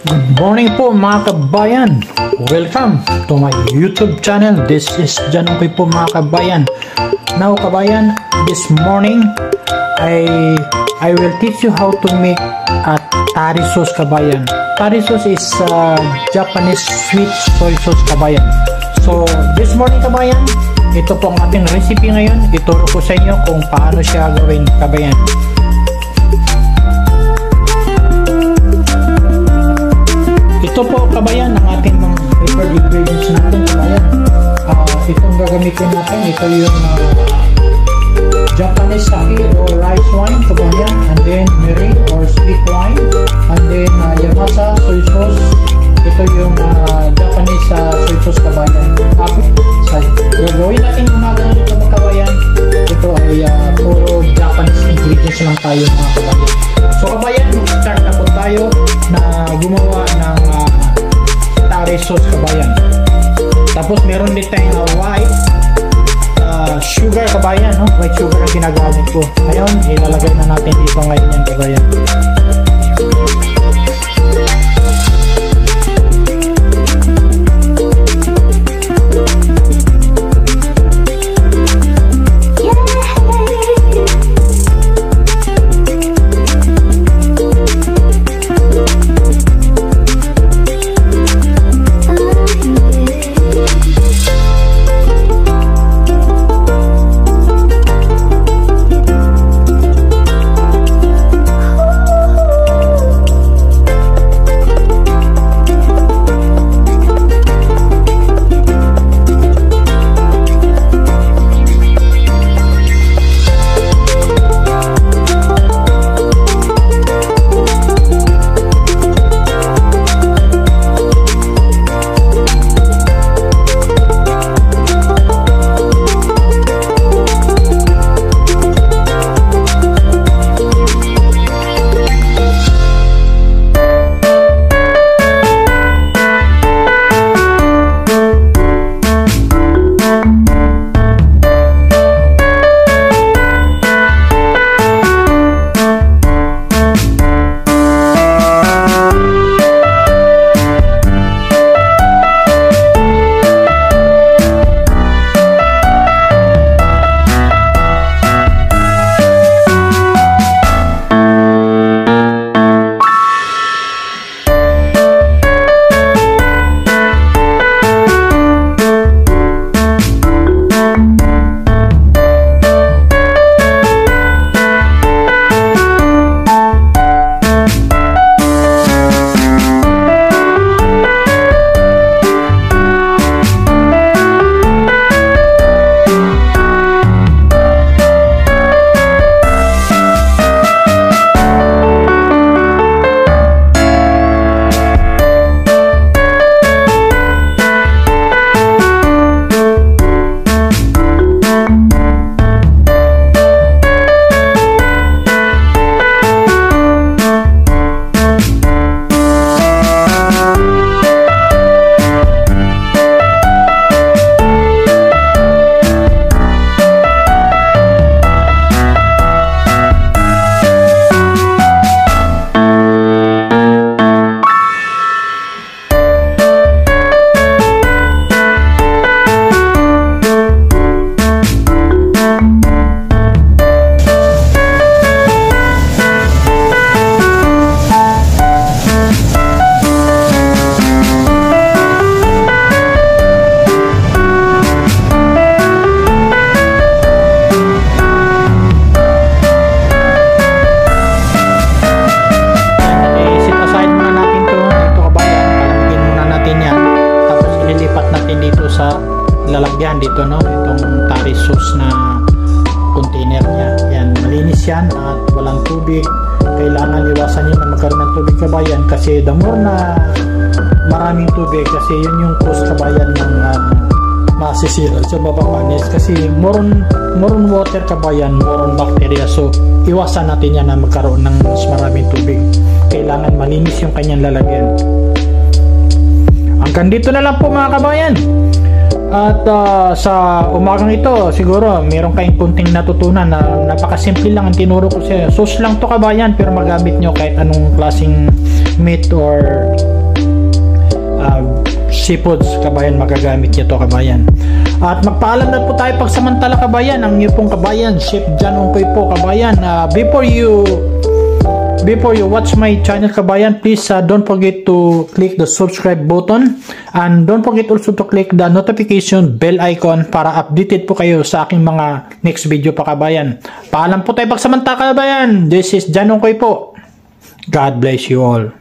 Good morning po mga kabayan. Welcome to my YouTube channel. This is Janukoy po mga kabayan. Now kabayan, this morning I will teach you how to make a tari sauce kabayan. Tari sauce is Japanese sweet soy sauce kabayan. So this morning kabayan, ito po ang ating recipe ngayon. Ituro ko sa inyo kung paano siya gawin kabayan. Ito po kabayan ang ating mga prepared ingredients natin kabayan. Itong gagamitin natin, ito yung Japanese sake or rice wine kabayan, and then mirin or sweet wine, and then Yamasa soy sauce. Ito yung Japanese soy sauce kabayan. Gagawin natin umaga nito mga kabayan. Ito ay puro Japanese ingredients lang tayo mga kabayan. So kabayan, start na po tayo na gumawa ng tari sauce kabayan. Tapos meron din tayong white sugar kabayan, no? White sugar ang ginagamit ko. Ngayon, ilalagay na natin dito ngayon yan kabayan. Lalagyan dito, no, itong tari sauce na container niya. Yan, malinis yan at walang tubig. Kailangan iwasan niyo na magkaroon ng tubig kabayan, kasi the more na maraming tubig, kasi yun yung cause kabayan ng masisira sa babawanis, kasi more on water kabayan, more on bacteria. So iwasan natin yan na magkaroon ng mas maraming tubig. Kailangan malinis yung kanyang lalagyan. Hanggang dito na lang po mga kabayan. At sa umagang ito, siguro meron kayong kunting natutunan na napakasimple lang ang tinuro ko sa iyo. Sauce lang to kabayan, pero magamit nyo kahit anong klaseng meat or seafoods kabayan, magagamit nyo to kabayan. At magpaalam na po tayo pagsamantala kabayan. Ang iyo pong kabayan, Chef John Ongkoy po kabayan. Before you watch my channel kabayan, please don't forget to click the subscribe button and don't forget also to click the notification bell icon para updated po kayo sa aking mga next video pa kabayan. Paalam po tayo pagsamantala kabayan. This is John Ongkoy po. God bless you all.